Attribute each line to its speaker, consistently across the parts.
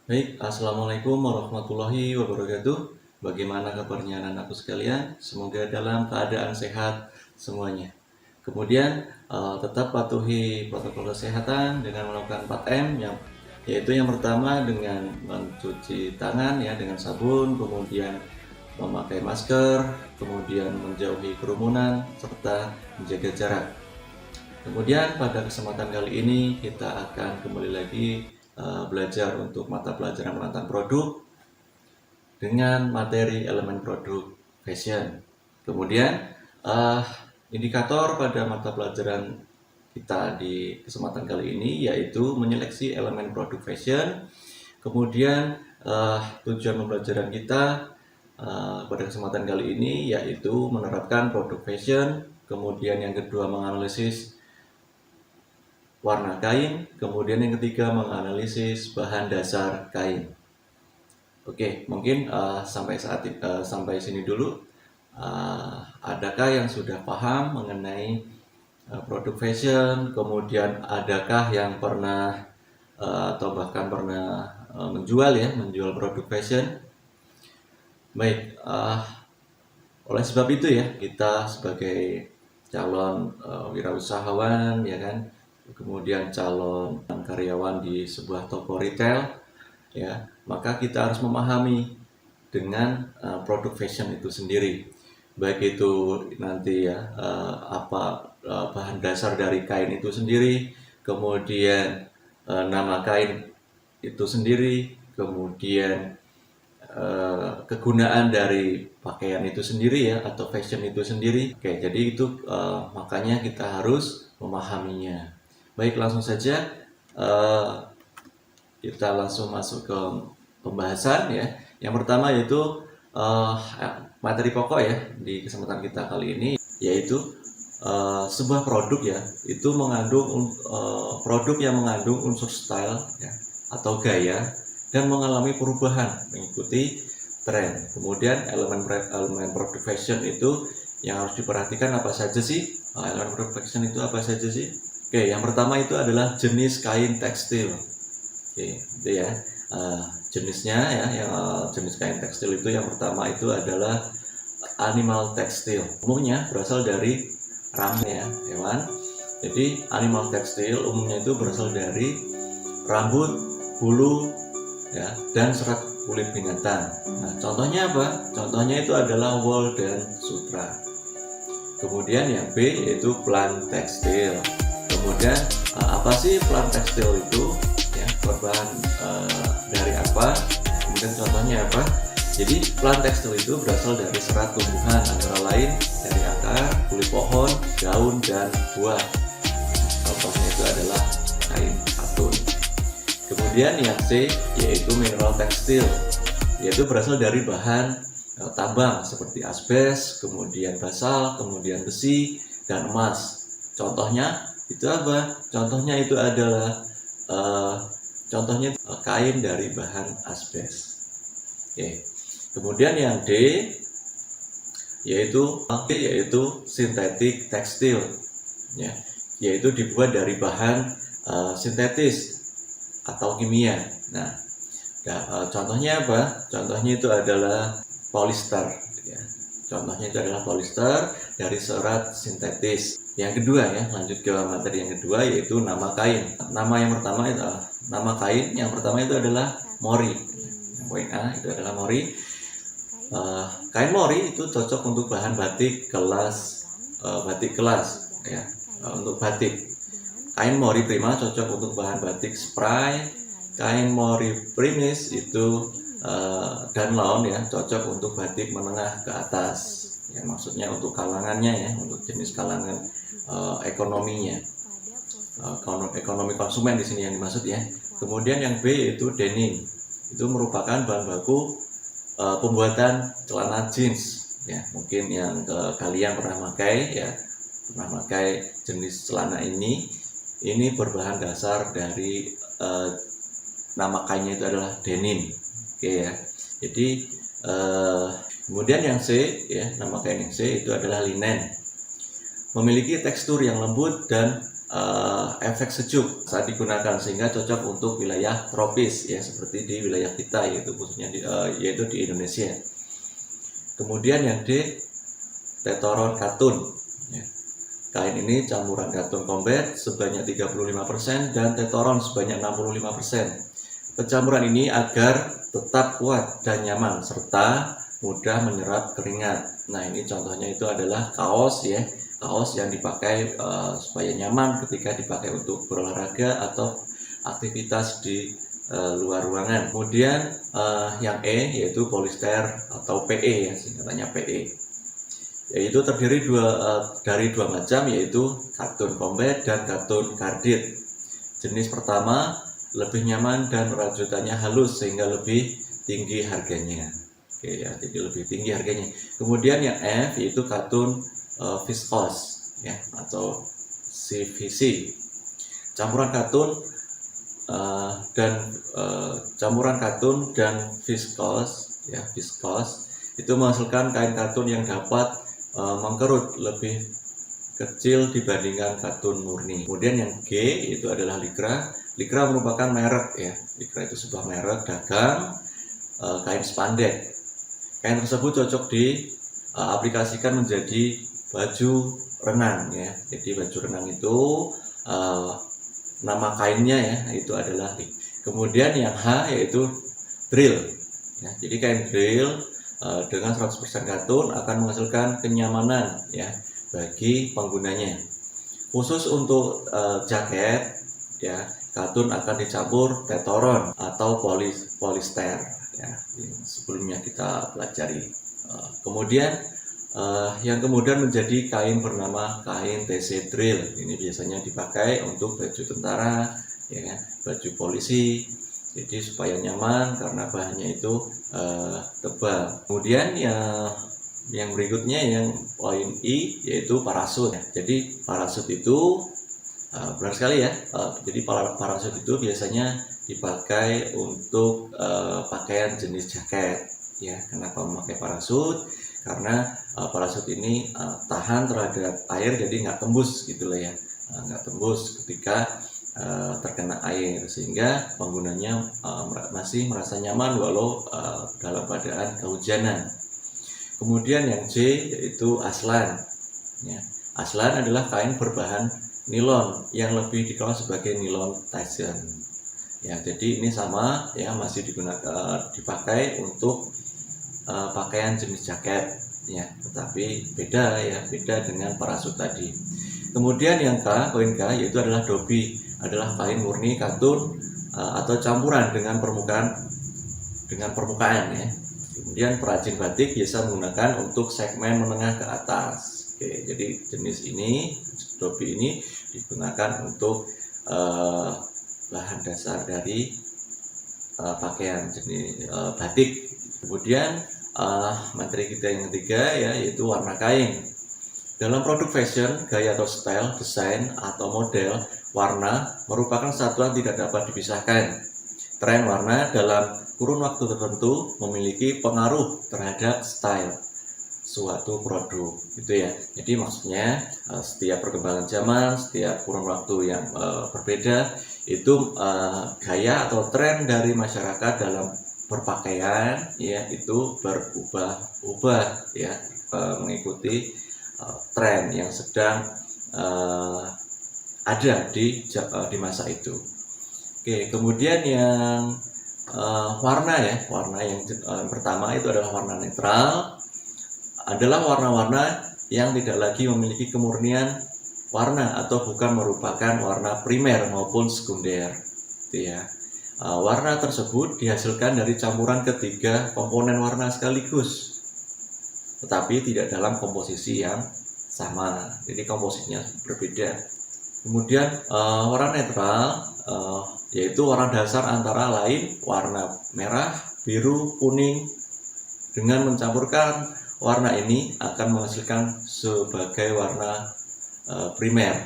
Speaker 1: Baik, Assalamualaikum warahmatullahi wabarakatuh. Bagaimana kabarnya anak-anakku sekalian? Semoga dalam keadaan sehat semuanya. Kemudian tetap patuhi protokol kesehatan dengan melakukan 4M, yaitu yang pertama dengan mencuci tangan ya dengan sabun, kemudian memakai masker, kemudian menjauhi kerumunan serta menjaga jarak. Kemudian pada kesempatan kali ini kita akan kembali lagi belajar untuk mata pelajaran penerapan produk dengan materi elemen produk fashion. Kemudian indikator pada mata pelajaran kita di kesempatan kali ini yaitu menyeleksi elemen produk fashion. Kemudian tujuan pembelajaran kita pada kesempatan kali ini yaitu menerapkan produk fashion. Kemudian yang kedua menganalisis warna kain, kemudian yang ketiga menganalisis bahan dasar kain. Oke, mungkin sampai sini dulu. Adakah yang sudah paham mengenai produk fashion? Kemudian adakah yang pernah atau bahkan pernah menjual produk fashion? Baik, oleh sebab itu ya kita sebagai calon wirausahawan ya kan, kemudian calon karyawan di sebuah toko retail ya, maka kita harus memahami dengan produk fashion itu sendiri, baik itu nanti ya bahan dasar dari kain itu sendiri, kemudian nama kain itu sendiri, kemudian kegunaan dari pakaian itu sendiri ya atau fashion itu sendiri. Oke, jadi itu makanya kita harus memahaminya. Baik, langsung saja kita langsung masuk ke pembahasan ya. Yang pertama yaitu materi pokok ya di kesempatan kita kali ini, yaitu sebuah produk ya itu mengandung produk yang mengandung unsur style ya, atau gaya dan mengalami perubahan mengikuti tren. Kemudian elemen produk fashion itu yang harus diperhatikan apa saja sih? Elemen produk fashion itu apa saja sih? Oke, yang pertama itu adalah jenis kain tekstil. Oke, itu ya jenisnya ya. Yang jenis kain tekstil itu yang pertama itu adalah animal tekstil. Umumnya berasal dari rambut ya hewan. Jadi animal tekstil umumnya itu berasal dari rambut, bulu ya, dan serat kulit binatang. Nah, contohnya apa? Contohnya itu adalah wool dan sutra. Kemudian yang B yaitu plant tekstil. Kemudian apa sih plant tekstil itu? Ya, berbahan dari apa? Kemudian contohnya apa? Jadi plant tekstil itu berasal dari serat tumbuhan antara lain dari akar, kulit pohon, daun, dan buah. Contohnya itu adalah kain katun. Kemudian yang C yaitu mineral tekstil, yaitu berasal dari bahan tambang seperti asbes, kemudian basal, kemudian besi, dan emas. Contohnya itu apa? Contohnya itu adalah kain dari bahan asbes. Oke. Kemudian yang D yaitu sintetik tekstil ya, yaitu dibuat dari bahan sintetis atau kimia. Nah, contohnya apa? Contohnya itu adalah polyester ya. Contohnya itu adalah polyester dari serat sintetis. Yang kedua ya, lanjut ke materi yang kedua yaitu nama kain. Nama kain yang pertama itu adalah mori. Poin A itu adalah mori. Kain mori itu cocok untuk bahan batik kelas ya, untuk batik. Kain mori prima cocok untuk bahan batik spray. Kain mori primis itu dan lawn ya cocok untuk batik menengah ke atas. Ya, maksudnya untuk kalangannya ya, untuk jenis kalangan ekonominya. Ekonomi konsumen di sini yang dimaksud ya. Kemudian yang B yaitu denim. Itu merupakan bahan baku pembuatan celana jeans ya. Mungkin yang kalian pernah pakai jenis celana ini berbahan dasar dari nama kainnya itu adalah denim. Oke ya. Jadi kemudian yang C ya, nama kain yang C itu adalah linen. Memiliki tekstur yang lembut dan efek sejuk saat digunakan, sehingga cocok untuk wilayah tropis ya, seperti di wilayah kita, yaitu khususnya yaitu di Indonesia. Kemudian yang D, tetoron katun ya. Kain ini campuran katun combat sebanyak 35% dan tetoron sebanyak 65%. Pencampuran ini agar tetap kuat dan nyaman serta mudah menyerap keringat. Nah, ini contohnya itu adalah kaos ya, kaos yang dipakai supaya nyaman ketika dipakai untuk berolahraga atau aktivitas di luar ruangan. Kemudian yang E yaitu polyester atau PE ya, singkatannya PE. Yaitu terdiri dari dua macam, yaitu katun combat dan katun kardit. Jenis pertama lebih nyaman dan perajutannya halus sehingga lebih tinggi harganya. Oke ya, jadi lebih tinggi harganya. Kemudian yang F yaitu katun viscose ya, atau CVC. Campuran katun dan viscose ya, viscose itu menghasilkan kain katun yang dapat mengkerut lebih kecil dibandingkan katun murni. Kemudian yang G itu adalah lycra. Lycra merupakan merek ya. Lycra itu sebuah merek dagang kain spandek. Kain tersebut cocok diaplikasikan menjadi baju renang ya. Jadi baju renang itu nama kainnya ya, itu adalah. Kemudian yang H yaitu drill ya. Jadi kain drill dengan 100% katun akan menghasilkan kenyamanan ya bagi penggunanya. Khusus untuk jaket ya, katun akan dicampur tetoron atau polyester ya, yang sebelumnya kita pelajari. Kemudian yang kemudian menjadi kain bernama kain TC drill. Ini biasanya dipakai untuk baju tentara ya, baju polisi. Jadi supaya nyaman karena bahannya itu tebal. Kemudian yang berikutnya yang poin I yaitu parasut. Jadi parasut itu benar sekali ya. Jadi parasut itu biasanya dipakai untuk pakaian jenis jaket ya. Kenapa memakai parasut? Karena parasut ini tahan terhadap air, jadi nggak tembus gitu loh ya, nggak tembus ketika terkena air, sehingga penggunanya masih merasa nyaman walau dalam keadaan kehujanan. Kemudian yang J yaitu aslan ya. Aslan adalah kain berbahan nilon yang lebih dikenal sebagai nilon Tyson ya. Jadi ini sama ya, masih dipakai untuk pakaian jenis jaket ya, tetapi beda ya, beda dengan parasut tadi. Kemudian yang K, poin K yaitu adalah dobi, adalah kain murni katun atau campuran dengan permukaan ya. Kemudian perajin batik biasa menggunakan untuk segmen menengah ke atas. Oke, jadi jenis ini, dobi ini digunakan untuk bahan dasar dari pakaian jenis batik. Kemudian materi kita yang ketiga ya, yaitu warna kain. Dalam produk fashion, gaya atau style, desain atau model, warna merupakan satuan tidak dapat dipisahkan. Tren warna dalam kurun waktu tertentu memiliki pengaruh terhadap style suatu produk, gitu ya. Jadi maksudnya setiap perkembangan zaman, setiap kurun waktu yang berbeda, itu gaya atau tren dari masyarakat dalam berpakaian ya itu berubah-ubah ya, mengikuti tren yang sedang ada di masa itu. Oke, kemudian yang warna ya, warna yang pertama itu adalah warna netral, adalah warna-warna yang tidak lagi memiliki kemurnian warna atau bukan merupakan warna primer maupun sekunder, gitu ya. Warna tersebut dihasilkan dari campuran ketiga komponen warna sekaligus, tetapi tidak dalam komposisi yang sama, jadi komposisinya berbeda. Kemudian warna netral yaitu warna dasar antara lain warna merah, biru, kuning. Dengan mencampurkan warna ini akan menghasilkan sebagai warna primer,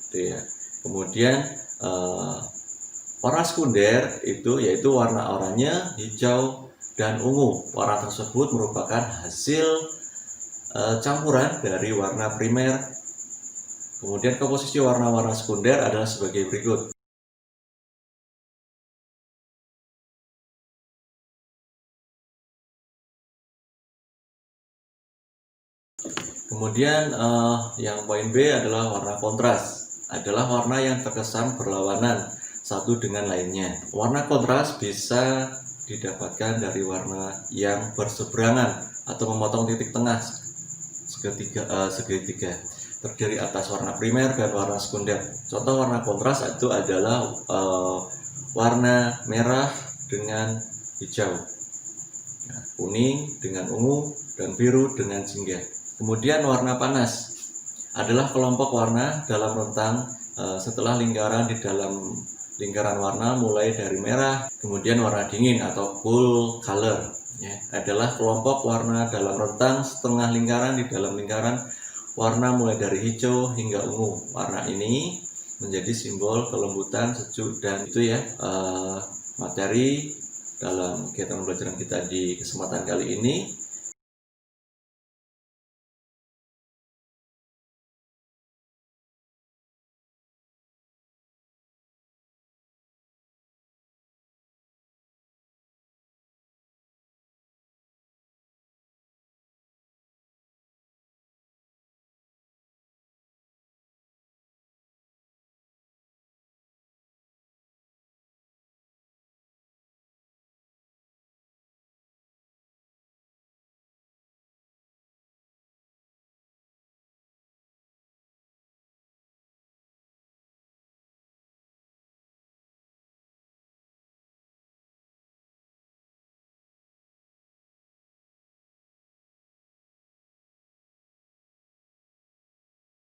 Speaker 1: gitu ya. Kemudian warna sekunder itu yaitu warna oranye, hijau, dan ungu. Warna tersebut merupakan hasil campuran dari warna primer, Kemudian komposisi warna-warna sekunder adalah sebagai berikut. Kemudian yang poin B adalah warna kontras, adalah warna yang terkesan berlawanan satu dengan lainnya. Warna kontras bisa didapatkan dari warna yang berseberangan atau memotong titik tengah segitiga, terdiri atas warna primer dan warna sekunder. Contoh warna kontras itu adalah warna merah dengan hijau, kuning dengan ungu, dan biru dengan jingga. Kemudian warna panas adalah kelompok warna dalam rentang setelah lingkaran di dalam lingkaran warna mulai dari merah, kemudian warna dingin atau cool color ya, adalah kelompok warna dalam rentang setengah lingkaran di dalam lingkaran warna mulai dari hijau hingga ungu. Warna ini menjadi simbol kelembutan, sejuk, dan itu ya materi dalam kegiatan pembelajaran kita di kesempatan kali ini.